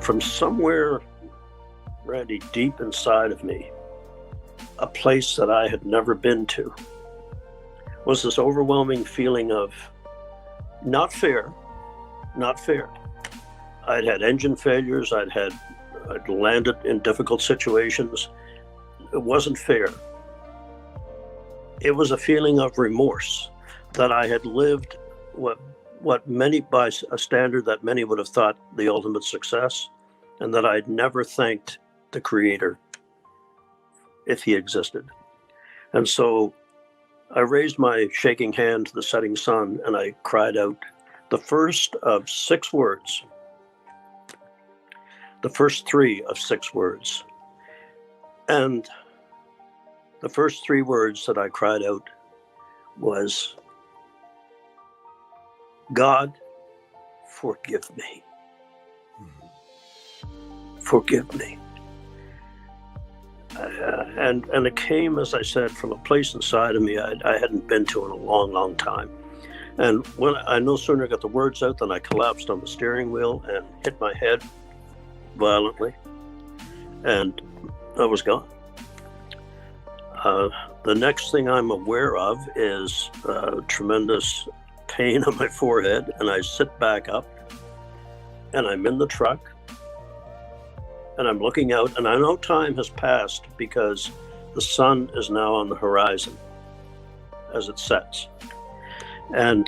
And from somewhere, Randy, deep inside of me, a place that I had never been to, was this overwhelming feeling of not fear. I'd had engine failures, I'd landed in difficult situations. It wasn't fear. It was a feeling of remorse that I had lived what many, by a standard that many would have thought the ultimate success, and that I'd never thanked the Creator if he existed. And so I raised my shaking hand to the setting sun and I cried out the first of 6 words, the first 3 of 6 words. And the first 3 words that I cried out was, God, forgive me. Forgive me. And it came, as I said, from a place inside of me I hadn't been to in a long, long time. And when I no sooner got the words out than I collapsed on the steering wheel and hit my head violently, and I was gone. The next thing I'm aware of is tremendous pain on my forehead, and I sit back up, and I'm in the truck, and I'm looking out, and I know time has passed because the sun is now on the horizon as it sets. And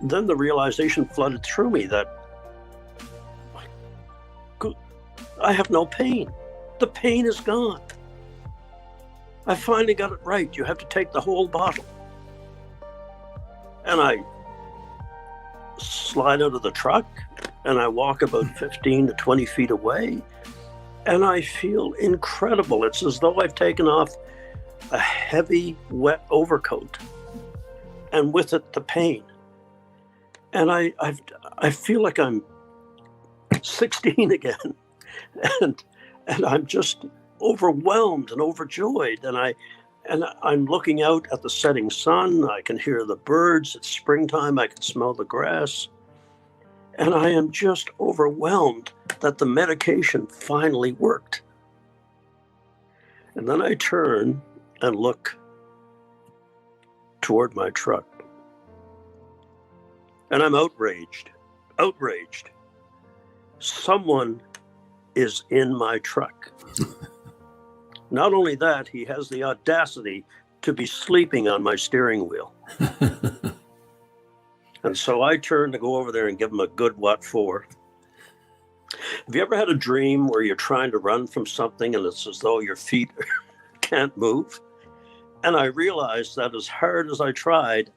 then the realization flooded through me that I have no pain. The pain is gone. I finally got it right. You have to take the whole bottle. And I slide out of the truck and I walk about 15 to 20 feet away, and I feel incredible. It's as though I've taken off a heavy, wet overcoat, and with it, the pain. And I feel like I'm 16 again, and I'm just overwhelmed and overjoyed. And I'm looking out at the setting sun. I can hear the birds. It's springtime. I can smell the grass. And I am just overwhelmed that the medication finally worked. And then I turn and look toward my truck. And I'm outraged. Someone is in my truck. Not only that, he has the audacity to be sleeping on my steering wheel. And so I turn to go over there and give him a good what for. Have you ever had a dream where you're trying to run from something and it's as though your feet can't move? And I realized that as hard as I tried,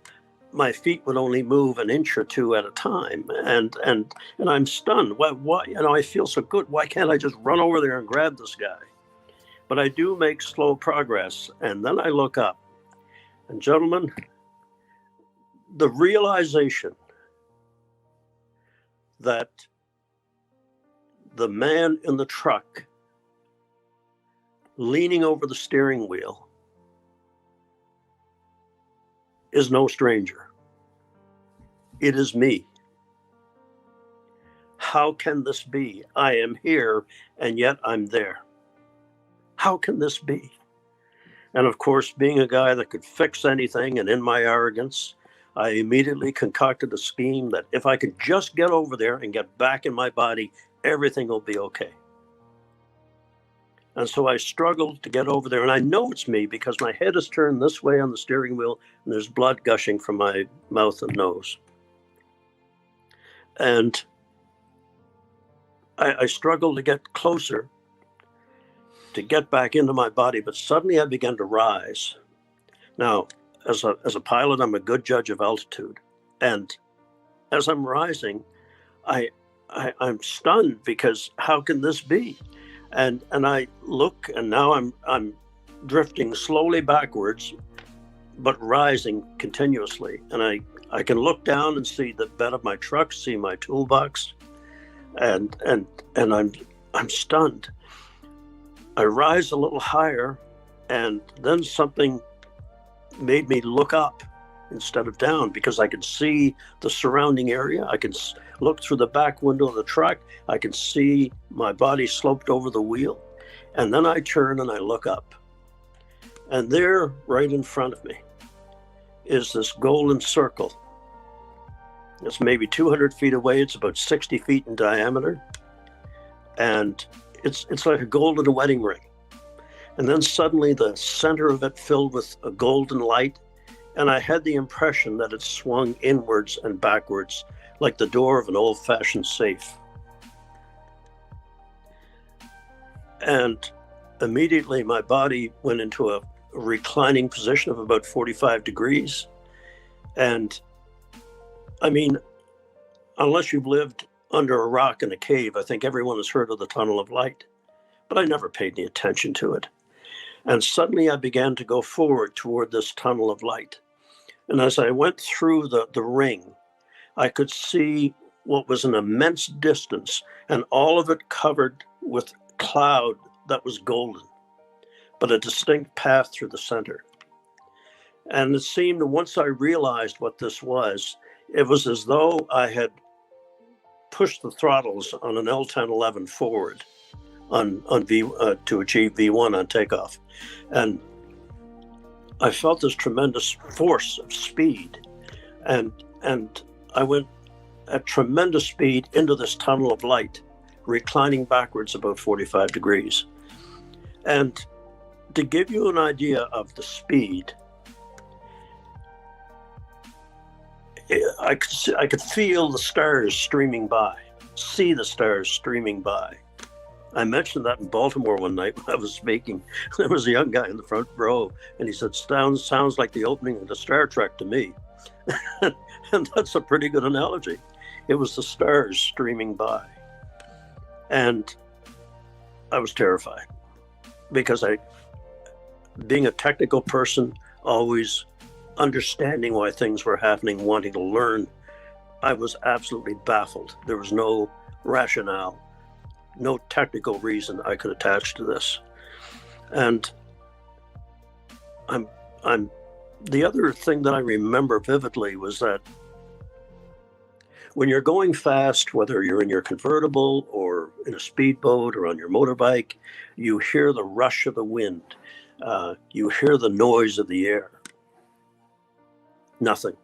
my feet would only move an inch or 2 at a time. And I'm stunned. Why? I feel so good. Why can't I just run over there and grab this guy? But I do make slow progress. And then I look up. And gentlemen, the realization that the man in the truck leaning over the steering wheel is no stranger. It is me. How can this be? I am here and yet I'm there. How can this be? And of course, being a guy that could fix anything, and in my arrogance, I immediately concocted a scheme that if I could just get over there and get back in my body, everything will be okay. And so I struggled to get over there, and I know it's me because my head is turned this way on the steering wheel and there's blood gushing from my mouth and nose. And I struggled to get closer, to get back into my body, but suddenly I began to rise. Now, as a pilot, I'm a good judge of altitude. And as I'm rising, I'm stunned because how can this be? And I look, and now I'm drifting slowly backwards, but rising continuously. And I can look down and see the bed of my truck, see my toolbox, and I'm stunned. I rise a little higher, and then something made me look up, instead of down, because I could see the surrounding area. I could look through the back window of the truck. I could see my body sloped over the wheel. And then I turn and I look up. And there, right in front of me, is this golden circle. It's maybe 200 feet away. It's about 60 feet in diameter. And it's like a golden wedding ring. And then suddenly the center of it filled with a golden light. And I had the impression that it swung inwards and backwards like the door of an old-fashioned safe. And immediately my body went into a reclining position of about 45 degrees. And I mean, unless you've lived under a rock in a cave, I think everyone has heard of the tunnel of light, but I never paid any attention to it. And suddenly I began to go forward toward this tunnel of light. And as I went through the ring, I could see what was an immense distance, and all of it covered with cloud that was golden, but a distinct path through the center. And it seemed, once I realized what this was, it was as though I had pushed the throttles on an L-1011 forward to achieve V1 on takeoff. And I felt this tremendous force of speed. And I went at tremendous speed into this tunnel of light, reclining backwards about 45 degrees. And to give you an idea of the speed, I could feel the stars streaming by, see the stars streaming by. I mentioned that in Baltimore one night when I was speaking. There was a young guy in the front row, and he said, sounds like the opening of the Star Trek to me. And that's a pretty good analogy. It was the stars streaming by. And I was terrified because being a technical person, always understanding why things were happening, wanting to learn, I was absolutely baffled. There was no rationale, no technical reason I could attach to this. And the other thing that I remember vividly was that when you're going fast, whether you're in your convertible or in a speedboat or on your motorbike, you hear the rush of the wind. You hear the noise of the air. Nothing.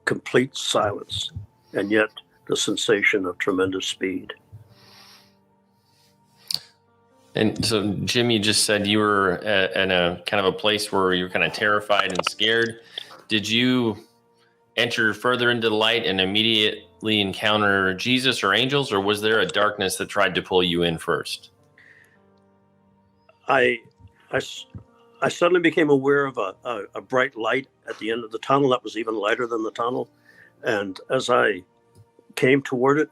Complete silence. And yet the sensation of tremendous speed. And so, Jim, you just said you were in a kind of a place where you were kind of terrified and scared. Did you enter further into the light and immediately encounter Jesus or angels, or was there a darkness that tried to pull you in first? I suddenly became aware of a bright light at the end of the tunnel that was even lighter than the tunnel. And as I came toward it,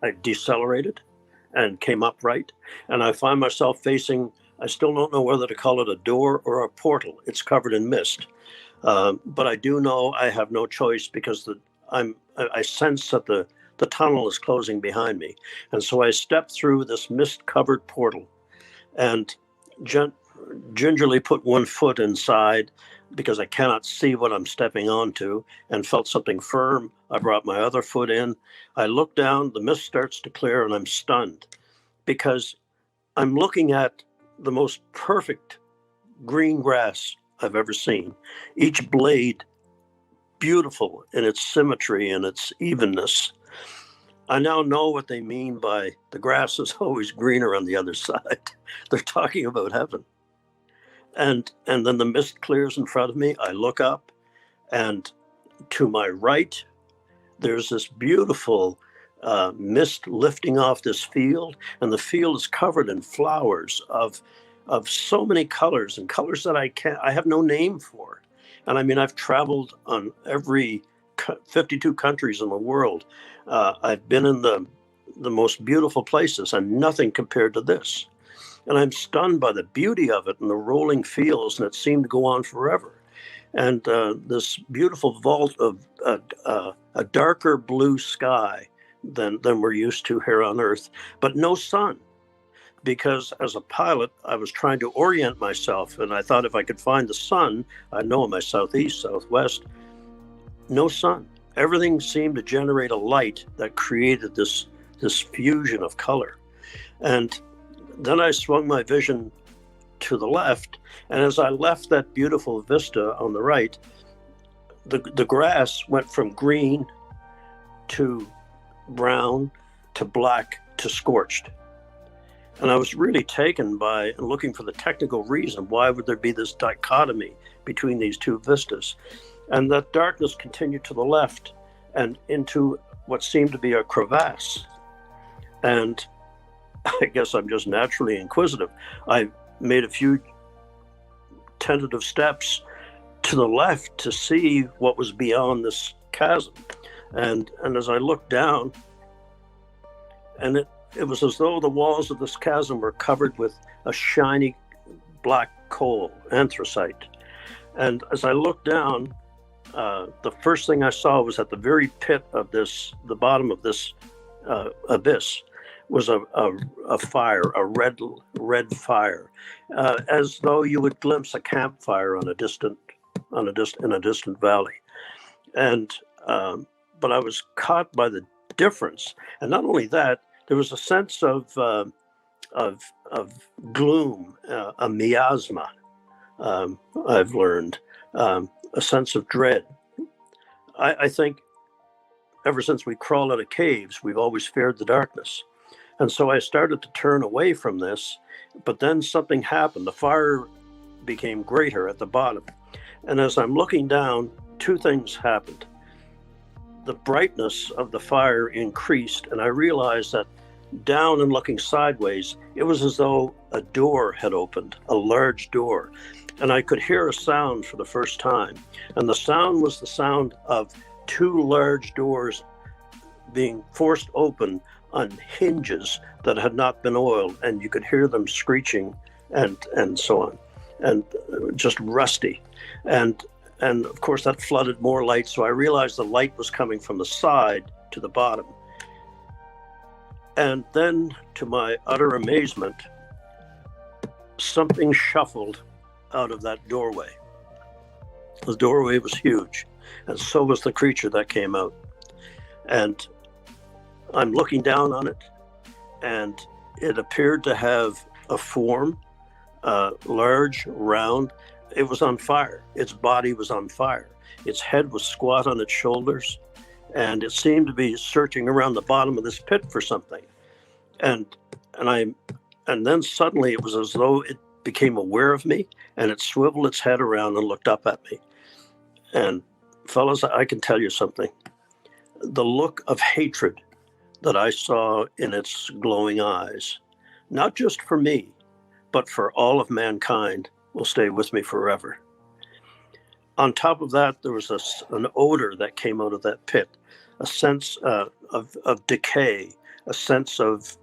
I decelerated and came upright. And I find myself facing, I still don't know whether to call it a door or a portal. It's covered in mist. But I do know I have no choice because I sense that the tunnel is closing behind me. And so I stepped through this mist-covered portal and gingerly put one foot inside because I cannot see what I'm stepping onto, and felt something firm. I brought my other foot in. I look down, the mist starts to clear, and I'm stunned because I'm looking at the most perfect green grass I've ever seen. Each blade beautiful in its symmetry and its evenness. I now know what they mean by the grass is always greener on the other side. They're talking about heaven. And then the mist clears in front of me. I look up, and to my right, there's this beautiful mist lifting off this field, and the field is covered in flowers of so many colors, and colors that I have no name for. And I mean, I've traveled on every 52 countries in the world. I've been in the most beautiful places, and nothing compared to this. And I'm stunned by the beauty of it and the rolling fields, and it seemed to go on forever. And this beautiful vault of a darker blue sky than we're used to here on Earth, but no sun. because as a pilot, I was trying to orient myself, and I thought if I could find the sun, I know in my southeast, southwest, no sun. Everything seemed to generate a light that created this fusion of color. And then I swung my vision to the left, and as I left that beautiful vista on the right, the grass went from green to brown to black to scorched. And I was really taken by looking for the technical reason. Why would there be this dichotomy between these two vistas? And that darkness continued to the left and into what seemed to be a crevasse. And I guess I'm just naturally inquisitive. I made a few tentative steps to the left to see what was beyond this chasm. And as I looked down, and it was as though the walls of this chasm were covered with a shiny black coal, anthracite. And as I looked down, the first thing I saw was at the very pit of the bottom of this abyss was a fire, a red fire, as though you would glimpse a campfire in a distant valley. And but I was caught by the difference, and not only that, there was a sense of gloom, a miasma. I've learned a sense of dread. I think ever since we crawled out of caves, we've always feared the darkness. And so I started to turn away from this, but then something happened. The fire became greater at the bottom. And as I'm looking down, two things happened. The brightness of the fire increased, and I realized that down and looking sideways, it was as though a door had opened, a large door. And I could hear a sound for the first time. And the sound was the sound of two large doors being forced open on hinges that had not been oiled, and you could hear them screeching and so on, and just rusty. And of course that flooded more light, so I realized the light was coming from the side to the bottom. And then, to my utter amazement, something shuffled out of that doorway. The doorway was huge, and so was the creature that came out. And I'm looking down on it, and it appeared to have a form, large, round. It was on fire. Its body was on fire. Its head was squat on its shoulders, and it seemed to be searching around the bottom of this pit for something. And then suddenly it was as though it became aware of me, and it swiveled its head around and looked up at me. And fellas, I can tell you something. The look of hatred that I saw in its glowing eyes, not just for me, but for all of mankind, will stay with me forever. On top of that, there was an odor that came out of that pit, a sense of decay, a sense of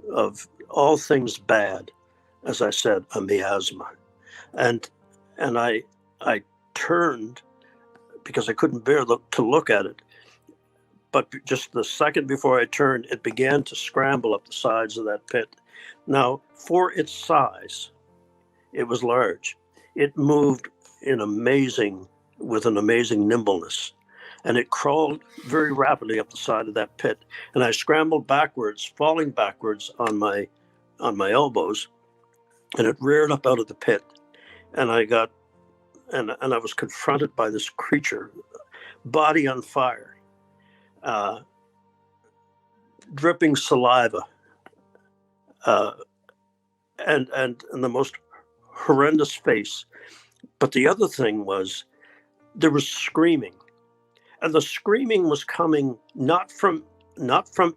all things bad, as I said, a miasma. And I turned because I couldn't bear to look at it. But just the second before I turned, it began to scramble up the sides of that pit. Now, for its size, it was large. It moved with an amazing nimbleness. And it crawled very rapidly up the side of that pit. And I scrambled backwards, falling backwards on my elbows, and it reared up out of the pit. And I was confronted by this creature, body on fire. Dripping saliva, and the most horrendous face. But the other thing was, there was screaming, and the screaming was coming not from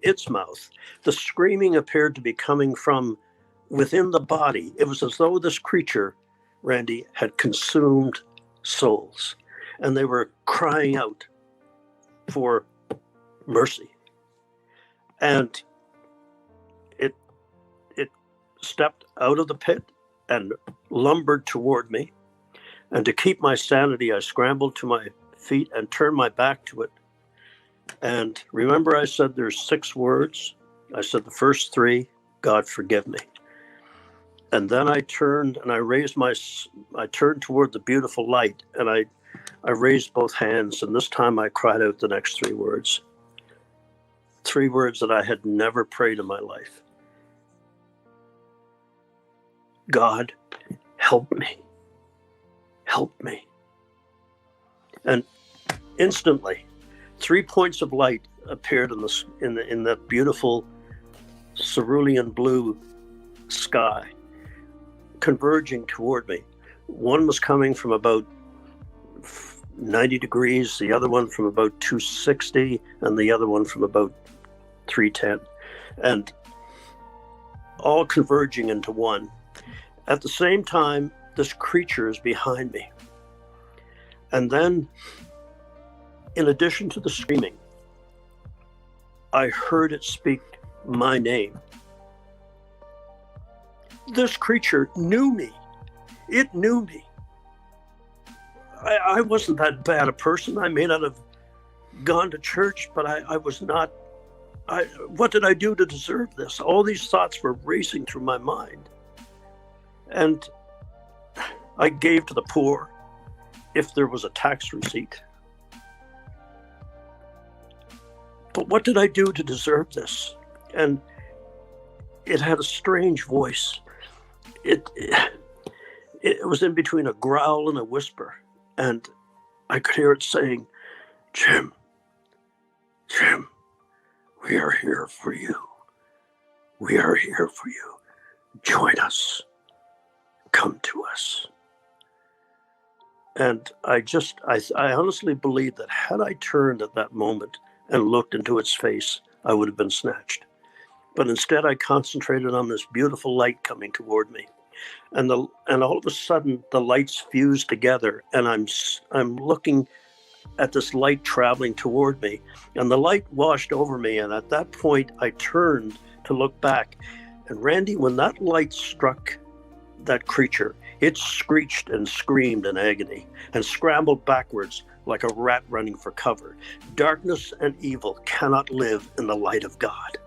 its mouth. The screaming appeared to be coming from within the body. It was as though this creature, Randy, had consumed souls, and they were crying out for mercy. And it stepped out of the pit and lumbered toward me. And to keep my sanity, I scrambled to my feet and turned my back to it. And remember, I said there's 6 words. I said the first 3, God forgive me. And then I turned and I turned toward the beautiful light, and I raised both hands, and this time I cried out the next three words that I had never prayed in my life. God, help me. Help me. And instantly, 3 points of light appeared in that beautiful cerulean blue sky, converging toward me. One was coming from about 90 degrees, the other one from about 260, and the other one from about 310, and all converging into one. At the same time, this creature is behind me. And then, in addition to the screaming, I heard it speak my name. This creature knew me. It knew me. I wasn't that bad a person. I may not have gone to church, but I was not. What did I do to deserve this? All these thoughts were racing through my mind. And I gave to the poor if there was a tax receipt. But what did I do to deserve this? And it had a strange voice. It was in between a growl and a whisper. And I could hear it saying, Jim, we are here for you. We are here for you. Join us. Come to us. And I honestly believe that had I turned at that moment and looked into its face, I would have been snatched. But instead, I concentrated on this beautiful light coming toward me. And all of a sudden, the lights fused together, and I'm looking at this light traveling toward me, and the light washed over me. And at that point, I turned to look back. And Randy, when that light struck that creature, it screeched and screamed in agony and scrambled backwards like a rat running for cover. Darkness and evil cannot live in the light of God.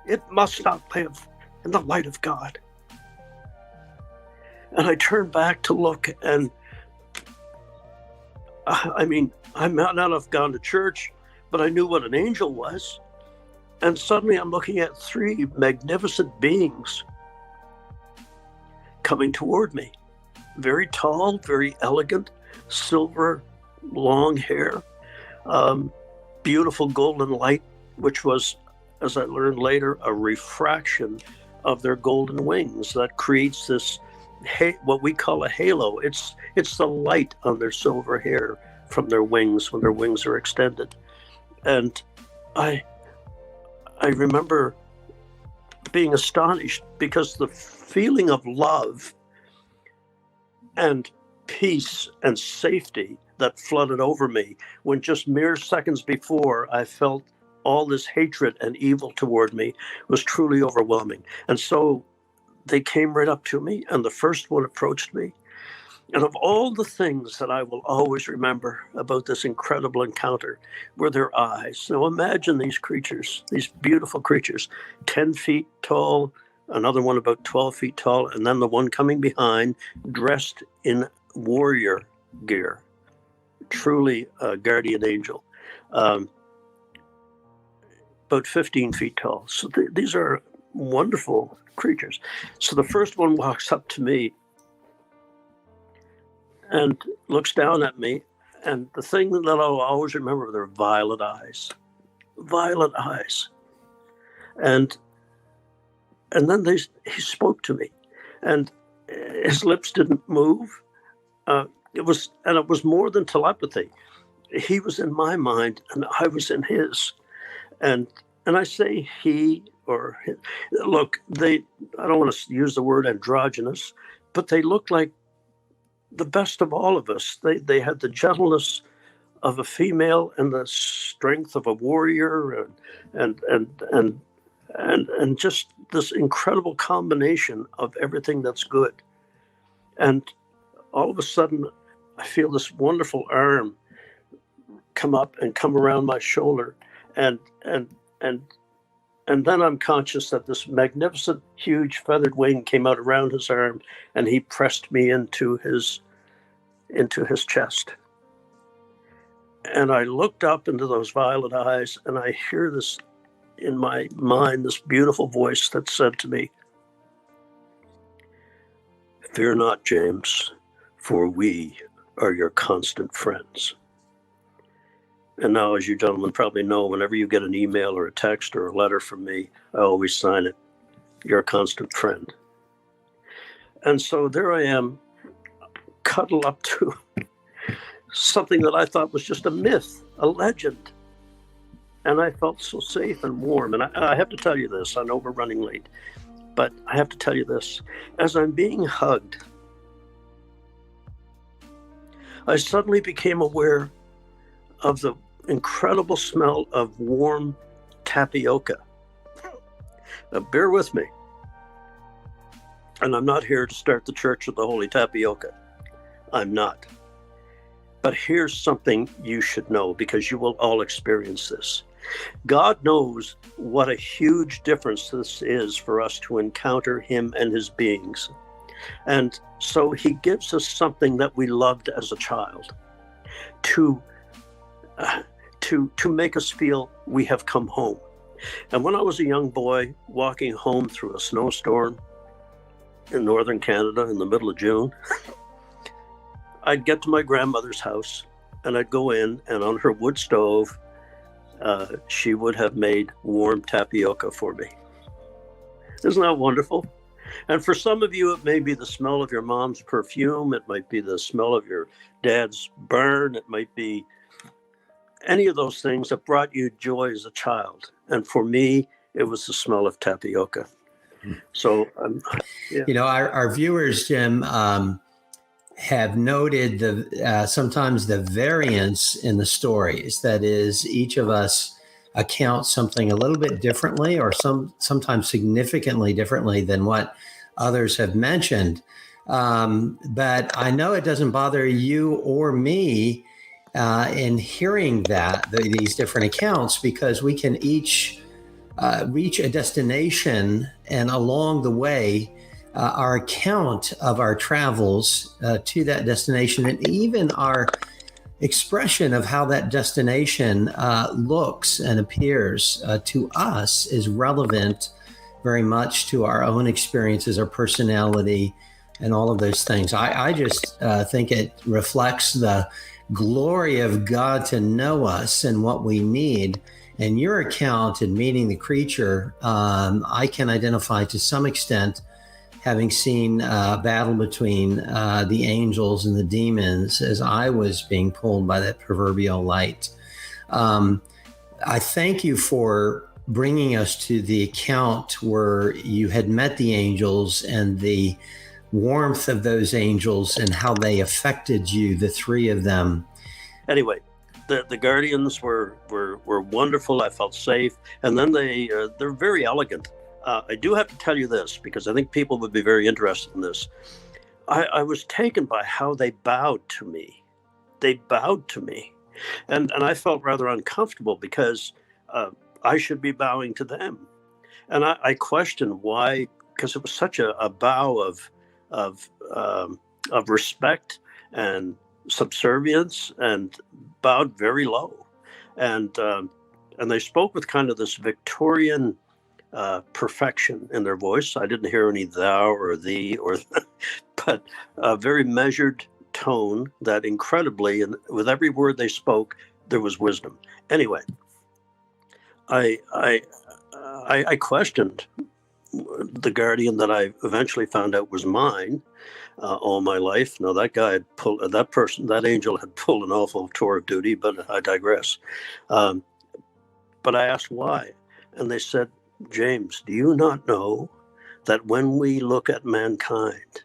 It must not live in the light of God. And I turned back to look, and I might not have gone to church, but I knew what an angel was. And suddenly I'm looking at three magnificent beings coming toward me. Very tall, very elegant, silver, long hair, beautiful golden light, which was, as I learned later, a refraction of their golden wings that creates this, what we call a halo. It's the light on their silver hair from their wings when their wings are extended. And I remember being astonished because the feeling of love and peace and safety that flooded over me when just mere seconds before I felt all this hatred and evil toward me was truly overwhelming. And so they came right up to me, and the first one approached me. And of all the things that I will always remember about this incredible encounter were their eyes. Now imagine these creatures, these beautiful creatures, 10 feet tall, another one about 12 feet tall, and then the one coming behind dressed in warrior gear, truly a guardian angel. About 15 feet tall. So these are wonderful creatures. So the first one walks up to me and looks down at me. And the thing that I'll always remember are their violet eyes. Violet eyes. And then he spoke to me. And his lips didn't move. It was more than telepathy. He was in my mind and I was in his. And I say he or his. Look, I don't want to use the word androgynous, but they looked like the best of all of us. They had the gentleness of a female and the strength of a warrior, and just this incredible combination of everything that's good. And all of a sudden, I feel this wonderful arm come up and come around my shoulder, and And then I'm conscious that this magnificent, huge feathered wing came out around his arm, and he pressed me into his chest. And I looked up into those violet eyes, and I hear this in my mind, this beautiful voice that said to me, "Fear not, James, for we are your constant friends." And now, as you gentlemen probably know, whenever you get an email or a text or a letter from me, I always sign it, "You're a constant friend." And so there I am, cuddled up to something that I thought was just a myth, a legend. And I felt so safe and warm. And I have to tell you this, I know we're running late, but I have to tell you this. As I'm being hugged, I suddenly became aware of the incredible smell of warm tapioca. Now, bear with me. And I'm not here to start the Church of the Holy Tapioca. I'm not. But here's something you should know, because you will all experience this. God knows what a huge difference this is for us to encounter him and his beings. And so he gives us something that we loved as a child to make us feel we have come home. And when I was a young boy walking home through a snowstorm in northern Canada in the middle of June, I'd get to my grandmother's house and I'd go in, and on her wood stove, she would have made warm tapioca for me. Isn't that wonderful? And for some of you, it may be the smell of your mom's perfume. It might be the smell of your dad's burn. It might be any of those things that brought you joy as a child. And for me, it was the smell of tapioca. So, yeah. You know, our viewers, Jim, have noted sometimes the variance in the stories. That is, each of us accounts something a little bit differently, or sometimes significantly differently than what others have mentioned. But I know it doesn't bother you or me in hearing these different accounts, because we can each reach a destination, and along the way, our account of our travels to that destination, and even our expression of how that destination looks and appears to us, is relevant very much to our own experiences, our personality, and all of those things. I just think it reflects the glory of God to know us and what we need. And your account in meeting the creature, I can identify to some extent, having seen a battle between the angels and the demons as I was being pulled by that proverbial light. I thank you for bringing us to the account where you had met the angels and the warmth of those angels and how they affected you, the three of them. Anyway, the guardians were wonderful. I felt safe. And then they're very elegant. I do have to tell you this, because I think people would be very interested in this. I was taken by how they bowed to me. They bowed to me. And I felt rather uncomfortable, because I should be bowing to them. And I questioned why, because it was such a bow of respect and subservience, and bowed very low. And they spoke with kind of this Victorian perfection in their voice. I didn't hear any thou or thee, but a very measured tone that incredibly, and with every word they spoke, there was wisdom. Anyway, I questioned the guardian that I eventually found out was mine all my life. Now, that angel had pulled an awful tour of duty, but I digress. But I asked why, and they said, "James, do you not know that when we look at mankind,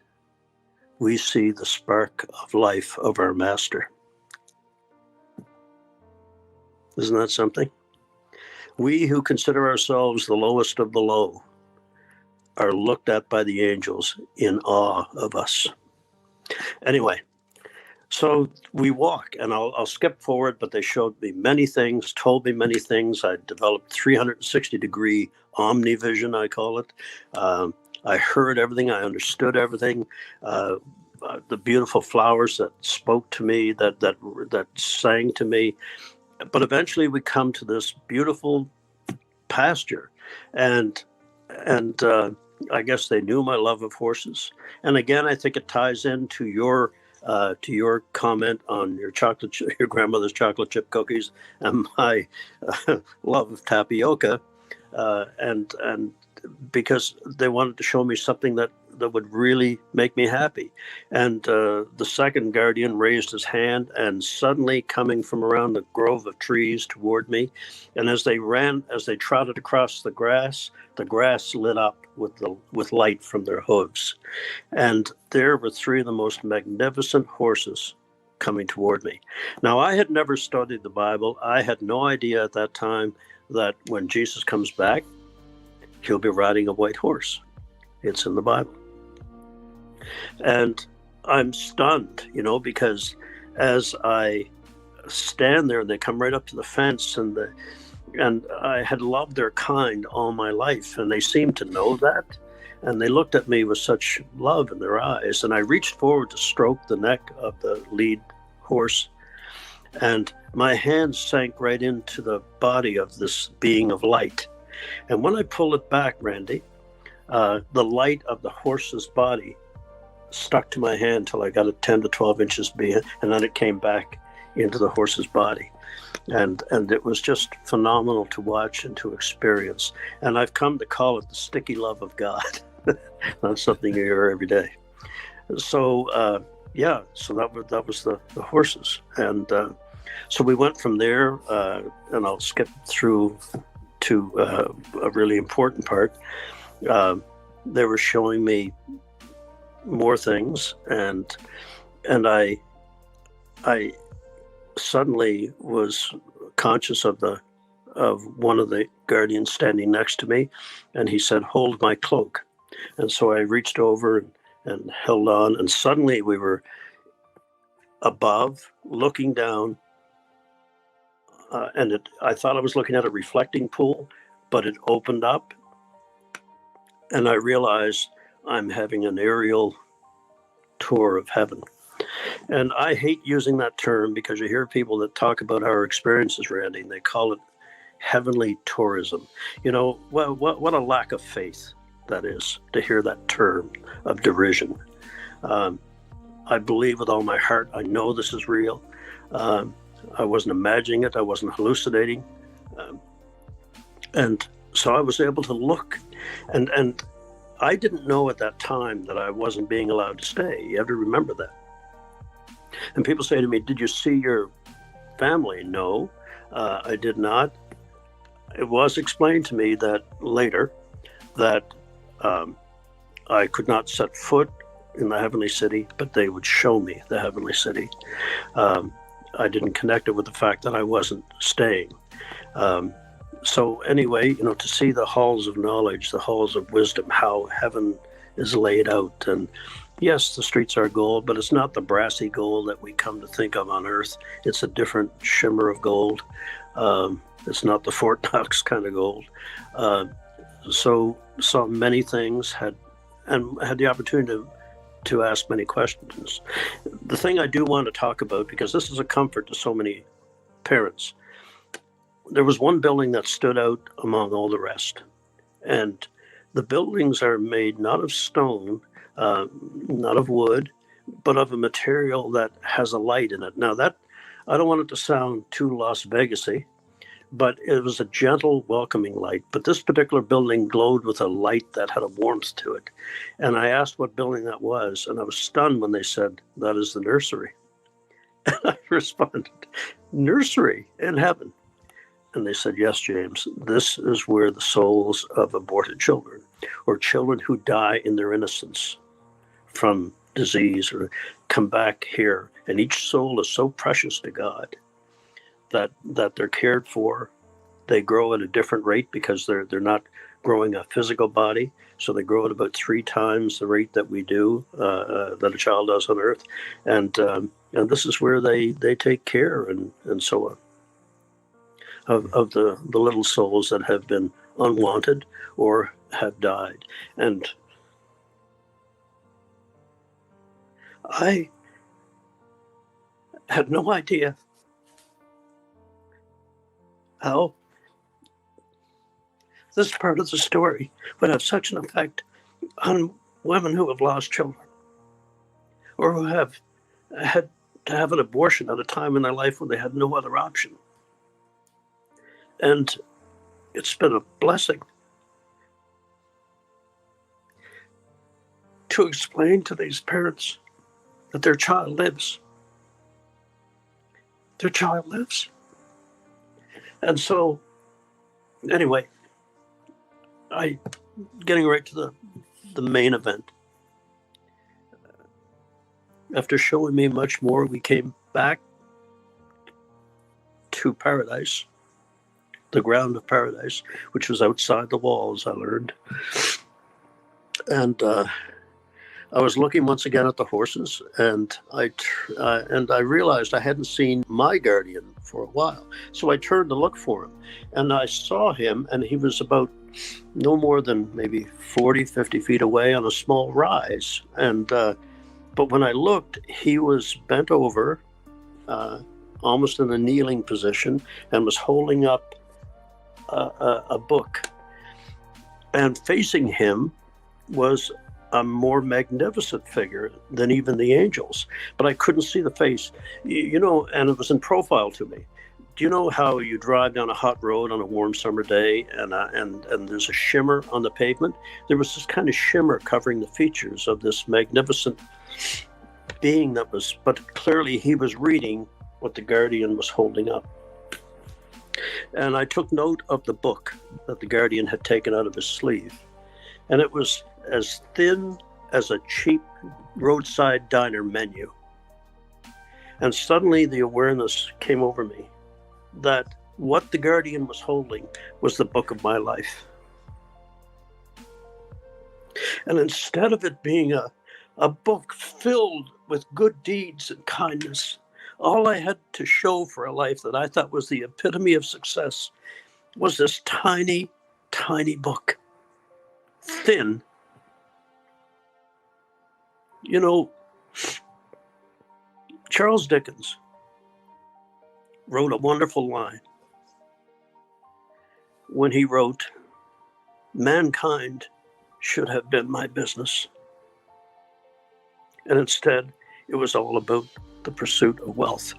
we see the spark of life of our master?" Isn't that something? We who consider ourselves the lowest of the low are looked at by the angels in awe of us. Anyway, So we walk, and I'll skip forward, but they showed me many things, told me many things. I developed 360-degree omnivision, I call it. I heard everything. I understood everything. The beautiful flowers that spoke to me, that sang to me. But eventually, we come to this beautiful pasture, and I guess they knew my love of horses. And again, I think it ties into your comment on your grandmother's chocolate chip cookies and my love of tapioca, and because they wanted to show me something that would really make me happy. And the second guardian raised his hand, and suddenly coming from around the grove of trees toward me, and as they trotted across the grass lit up with light from their hooves. And there were three of the most magnificent horses coming toward me. Now, I had never studied the Bible. I had no idea at that time that when Jesus comes back, he'll be riding a white horse. It's in the Bible. And I'm stunned, because as I stand there, they come right up to the fence, and I had loved their kind all my life, and they seemed to know that. And they looked at me with such love in their eyes. And I reached forward to stroke the neck of the lead horse, and my hand sank right into the body of this being of light. And when I pulled it back, Randy, the light of the horse's body stuck to my hand till I got it 10 to 12 inches beyond, and then it came back into the horse's body. And it was just phenomenal to watch and to experience. And I've come to call it the sticky love of God. That's something you hear every day. So so that was the horses. And so we went from there, and I'll skip through to a really important part. They were showing me more things, and I suddenly was conscious of one of the guardians standing next to me, and he said, "Hold my cloak." And so I reached over and held on, and suddenly we were above, looking down, and I thought I was looking at a reflecting pool, but it opened up, and I realized I'm having an aerial tour of heaven. And I hate using that term because you hear people that talk about our experiences, Randy, and they call it heavenly tourism. What a lack of faith that is, to hear that term of derision. I believe with all my heart, I know this is real. I wasn't imagining it. I wasn't hallucinating. And so I was able to look, and I didn't know at that time that I wasn't being allowed to stay. You have to remember that. And people say to me, "Did you see your family?" No, I did not. It was explained to me that later that I could not set foot in the heavenly city, but they would show me the heavenly city. I didn't connect it with the fact that I wasn't staying. So anyway, to see the halls of knowledge, the halls of wisdom, how heaven is laid out. And yes, the streets are gold, but it's not the brassy gold that we come to think of on earth. It's a different shimmer of gold. It's not the Fort Knox kind of gold. So saw many things, had the opportunity to ask many questions. The thing I do want to talk about, because this is a comfort to so many parents, there was one building that stood out among all the rest. And the buildings are made not of stone, not of wood, but of a material that has a light in it. Now that, I don't want it to sound too Las Vegas-y, but it was a gentle, welcoming light. But this particular building glowed with a light that had a warmth to it. And I asked what building that was, and I was stunned when they said, "That is the nursery." And I responded, "Nursery in heaven?" And they said, "Yes, James, this is where the souls of aborted children, or children who die in their innocence from disease, or come back here. And each soul is so precious to God that they're cared for. They grow at a different rate because they're not growing a physical body. So they grow at about 3 times the rate that we do, that a child does on Earth. And this is where they take care and so on of the little souls that have been unwanted or have died. And I had no idea how this part of the story would have such an effect on women who have lost children or who have had to have an abortion at a time in their life when they had no other option. And it's been a blessing to explain to these parents that their child lives. Their child lives. And so, anyway, getting right to the main event. After showing me much more, we came back to paradise, the ground of paradise, which was outside the walls, I learned. And I was looking once again at the horses, and I realized I hadn't seen my guardian for a while. So I turned to look for him, and I saw him, and he was about no more than maybe 40, 50 feet away on a small rise. And but when I looked, he was bent over, almost in a kneeling position, and was holding up a book. And facing him was a more magnificent figure than even the angels, but I couldn't see the face, you know, and it was in profile to me. Do you know how you drive down a hot road on a warm summer day and there's a shimmer on the pavement? There was this kind of shimmer covering the features of this magnificent being but clearly he was reading what the guardian was holding up. And I took note of the book that the guardian had taken out of his sleeve, and it was as thin as a cheap roadside diner menu. And suddenly the awareness came over me that what the guardian was holding was the book of my life. And instead of it being a book filled with good deeds and kindness, all I had to show for a life that I thought was the epitome of success was this tiny, tiny book. Thin. You know, Charles Dickens wrote a wonderful line when he wrote, "Mankind should have been my business." And instead, it was all about the pursuit of wealth.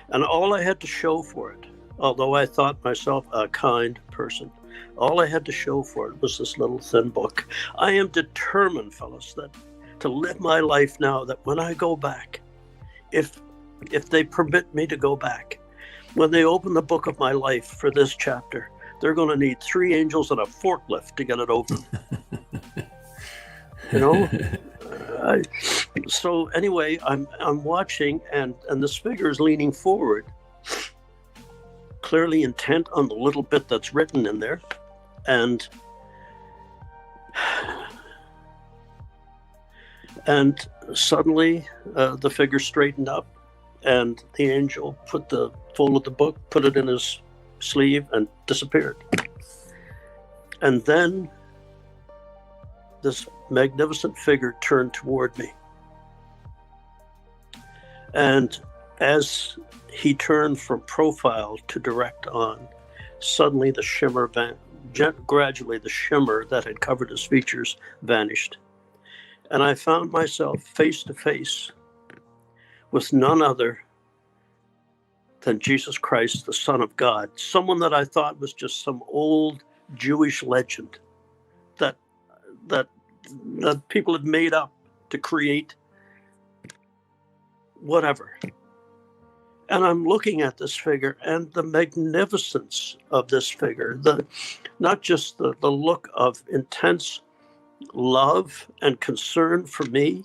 And all I had to show for it, although I thought myself a kind person, all I had to show for it was this little thin book. I am determined, fellas, that to live my life now, that when I go back, if they permit me to go back, when they open the book of my life for this chapter, they're going to need 3 angels and a forklift to get it open. You know? So anyway, I'm watching, and this figure is leaning forward, clearly intent on the little bit that's written in there, and suddenly the figure straightened up, and the angel put the fold of the book, put it in his sleeve, and disappeared. And then this magnificent figure turned toward me. And as he turned from profile to direct on, suddenly the shimmer gradually the shimmer that had covered his features vanished. And I found myself face to face with none other than Jesus Christ, the Son of God, someone that I thought was just some old Jewish legend that people had made up to create whatever. And I'm looking at this figure and the magnificence of this figure, not just the look of intense love and concern for me,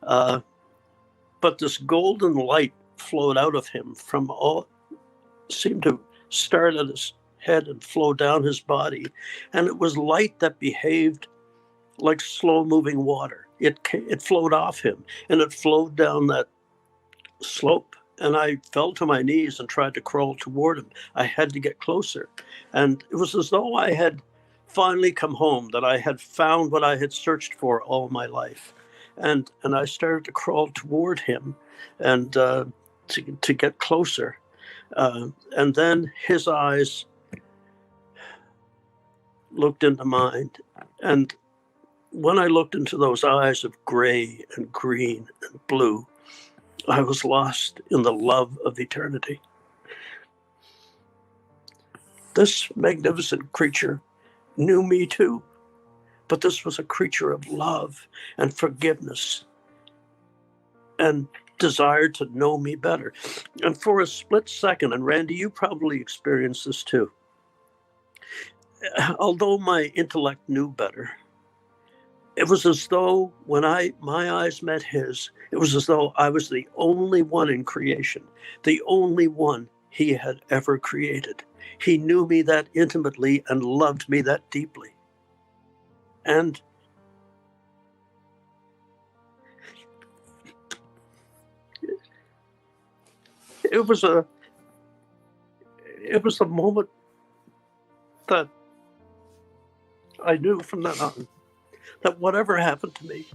but this golden light flowed out of him from all, seemed to start at head and flow down his body. And it was light that behaved like slow-moving water. It flowed off him, and it flowed down that slope. And I fell to my knees and tried to crawl toward him. I had to get closer. And it was as though I had finally come home, that I had found what I had searched for all my life. And I started to crawl toward him and to get closer. And then his eyes looked into mine. And when I looked into those eyes of gray and green and blue, I was lost in the love of eternity. This magnificent creature knew me too, but this was a creature of love and forgiveness and desired to know me better. And for a split second, and Randy, you probably experienced this too, although my intellect knew better, it was as though when my eyes met his, it was as though I was the only one in creation, the only one he had ever created. He knew me that intimately and loved me that deeply. And it was a moment that I knew from then on that whatever happened to me,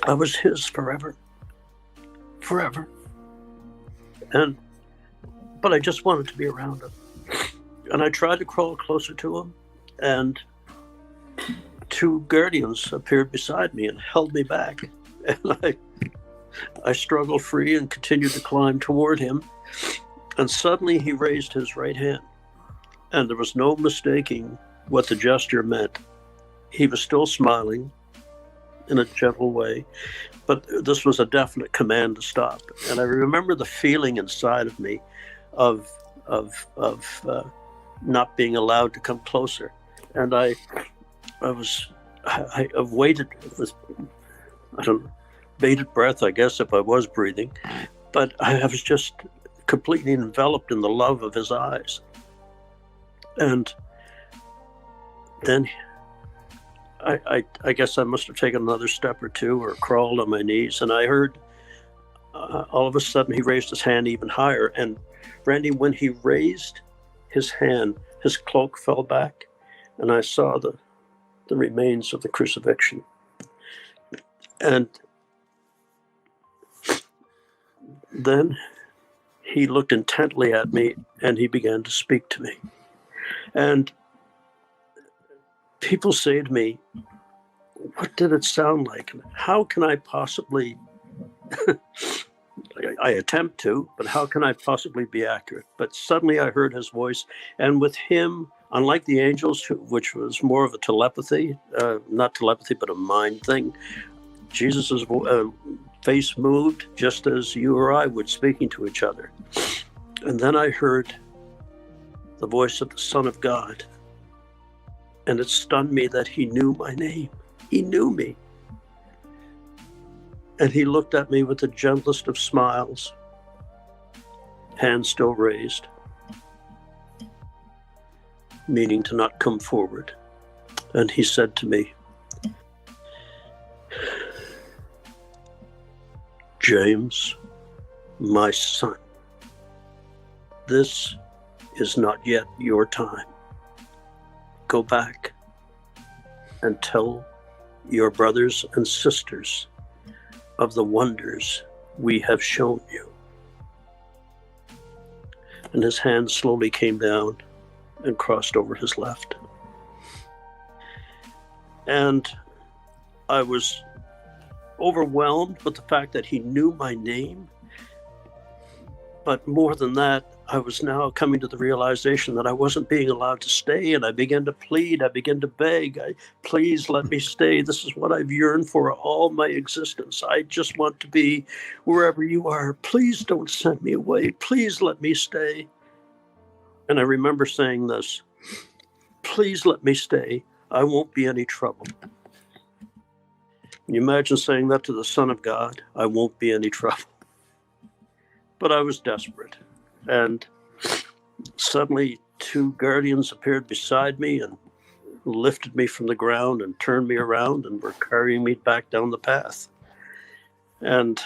I was his forever. Forever. But I just wanted to be around him. And I tried to crawl closer to him, and two guardians appeared beside me and held me back. And I struggled free and continued to climb toward him. And suddenly he raised his right hand. And there was no mistaking what the gesture meant. He was still smiling in a gentle way, but this was a definite command to stop. And I remember the feeling inside of me of not being allowed to come closer. And I waited with, I don't know, bated breath, I guess, if I was breathing, but I was just completely enveloped in the love of his eyes. And then I guess I must have taken another step or two or crawled on my knees, and I heard all of a sudden he raised his hand even higher. And Randy, when he raised his hand, his cloak fell back, and I saw the remains of the crucifixion. And then he looked intently at me, and he began to speak to me. And people say to me, what did it sound like? How can I possibly, I attempt to, but how can I possibly be accurate? But suddenly I heard his voice, and with him, unlike the angels, which was more of a telepathy, not telepathy, but a mind thing, Jesus' face moved just as you or I would, speaking to each other. And then I heard the voice of the Son of God. And it stunned me that he knew my name. He knew me. And he looked at me with the gentlest of smiles, hand still raised, meaning to not come forward. And he said to me, James, my son, this is not yet your time. Go back and tell your brothers and sisters of the wonders we have shown you. And his hand slowly came down and crossed over his left. And I was overwhelmed with the fact that he knew my name. But more than that, I was now coming to the realization that I wasn't being allowed to stay, and I began to plead, I began to beg, please let me stay. This is what I've yearned for all my existence. I just want to be wherever you are. Please don't send me away. Please let me stay. And I remember saying this, please let me stay. I won't be any trouble. Can you imagine saying that to the Son of God? I won't be any trouble. But I was desperate. And suddenly two guardians appeared beside me and lifted me from the ground and turned me around and were carrying me back down the path. And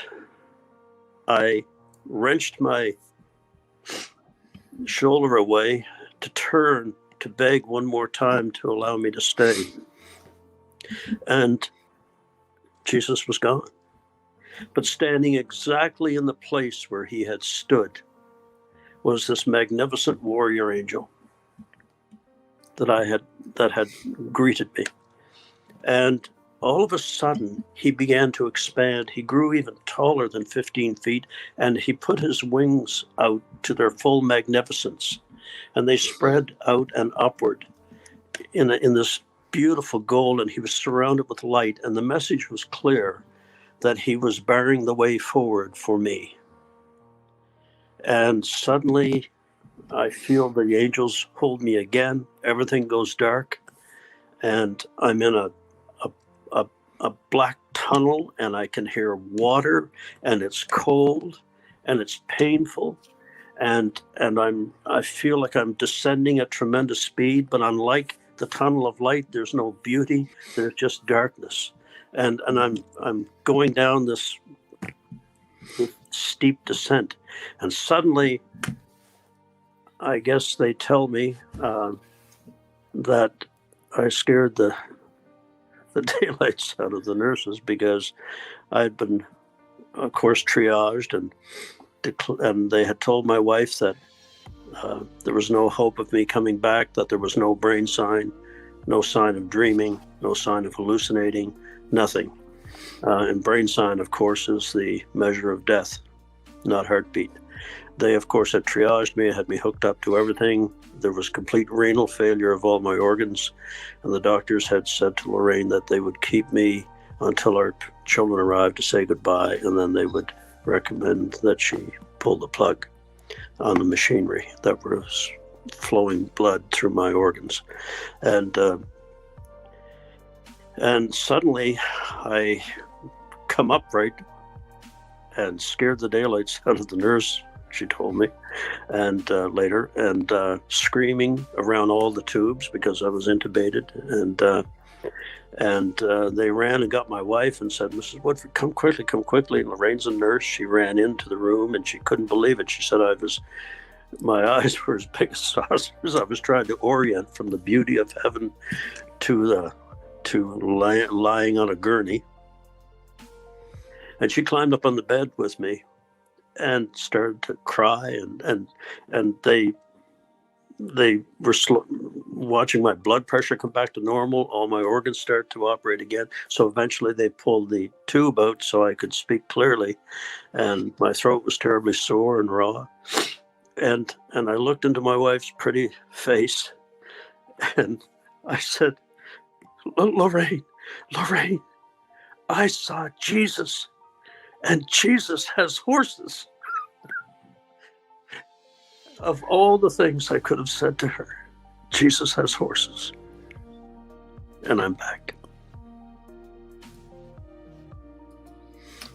I wrenched my shoulder away to turn to beg one more time to allow me to stay. And Jesus was gone. But standing exactly in the place where he had stood was this magnificent warrior angel that had greeted me. And all of a sudden, he began to expand. He grew even taller than 15 feet, and he put his wings out to their full magnificence. And they spread out and upward in this beautiful gold, and he was surrounded with light. And the message was clear that he was barring the way forward for me. And suddenly, I feel the angels hold me again. Everything goes dark, and I'm in a black tunnel, and I can hear water, and it's cold, and it's painful, and I feel like I'm descending at tremendous speed. But unlike the tunnel of light, there's no beauty. There's just darkness, and I'm going down this steep descent, and suddenly, I guess they tell me that I scared the daylights out of the nurses, because I'd been, of course, triaged, and they had told my wife that there was no hope of me coming back, that there was no brain sign, no sign of dreaming, no sign of hallucinating, nothing. And brain sign, of course, is the measure of death, not heartbeat. They, of course, had triaged me, had me hooked up to everything. There was complete renal failure of all my organs. And the doctors had said to Lorraine that they would keep me until our children arrived to say goodbye, and then they would recommend that she pull the plug on the machinery that was flowing blood through my organs. And suddenly I come upright and scared the daylights out of the nurse, she told me, and later, and screaming around all the tubes because I was intubated, and they ran and got my wife and said, "Mrs. Woodford, come quickly." And Lorraine's a nurse. She ran into the room and she couldn't believe it. She said, my eyes were as big as saucers. I was trying to orient from the beauty of heaven to lying on a gurney. And she climbed up on the bed with me and started to cry, and they were watching my blood pressure come back to normal. All my organs start to operate again. So eventually they pulled the tube out so I could speak clearly, and my throat was terribly sore and raw. And I looked into my wife's pretty face, and I said, Lorraine, I saw Jesus, and Jesus has horses." Of all the things I could have said to her, Jesus has horses. And I'm back.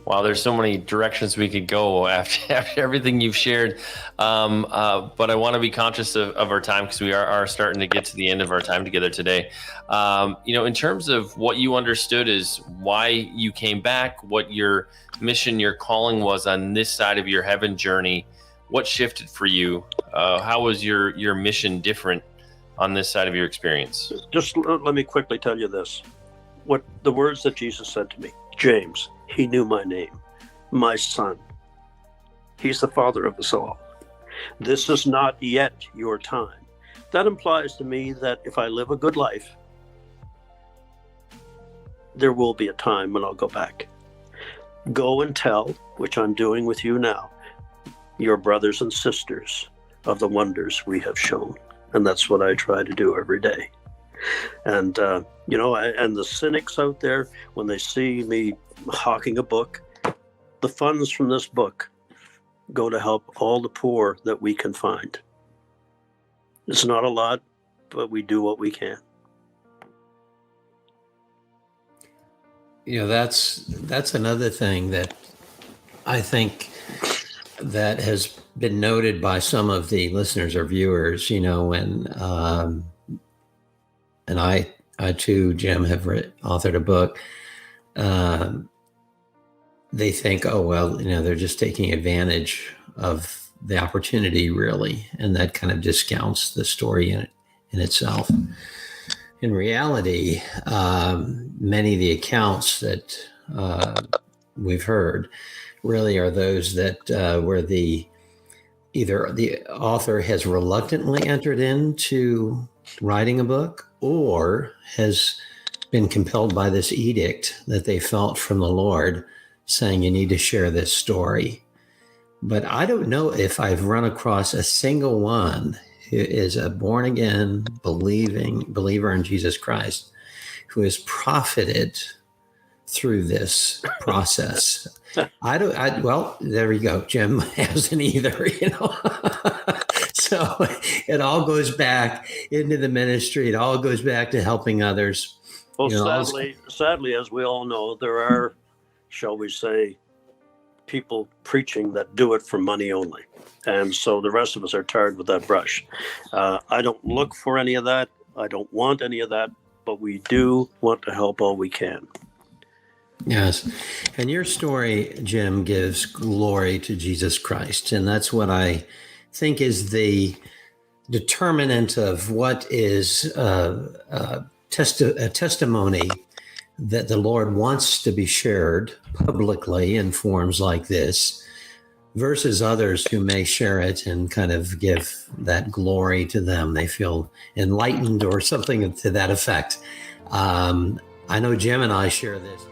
Wow, there's so many directions we could go after everything you've shared. But I want to be conscious of our time, because we are starting to get to the end of our time together today. In terms of what you understood is why you came back, what your mission, your calling was on this side of your heaven journey, what shifted for you? How was your mission different on this side of your experience? Just let me quickly tell you this. What the words that Jesus said to me: James, he knew my name, my son. He's the father of us all. This is not yet your time. That implies to me that if I live a good life, there will be a time when I'll go back. Go and tell, which I'm doing with you now, your brothers and sisters of the wonders we have shown. And that's what I try to do every day. And, and the cynics out there, when they see me hawking a book, the funds from this book go to help all the poor that we can find. It's not a lot, but we do what we can. That's another thing that I think that has been noted by some of the listeners or viewers, when and I too, Jim, have authored a book. They think, oh well, they're just taking advantage of the opportunity, really, and that kind of discounts the story in itself. In reality, many of the accounts that we've heard really are those that where either the author has reluctantly entered into writing a book or has been compelled by this edict that they felt from the Lord saying, you need to share this story. But I don't know if I've run across a single one who is a born again believer in Jesus Christ who has profited through this process. Well, there we go. Jim hasn't either, So it all goes back into the ministry. It all goes back to helping others. Well, sadly, as we all know, there are, shall we say, people preaching that do it for money only. And so the rest of us are tarred with that brush. I don't look for any of that. I don't want any of that, but we do want to help all we can. Yes. And your story, Jim, gives glory to Jesus Christ. And that's what I think is the determinant of what is a testimony that the Lord wants to be shared publicly in forms like this versus others who may share it and kind of give that glory to them. They feel enlightened or something to that effect. I know Jim and I share this.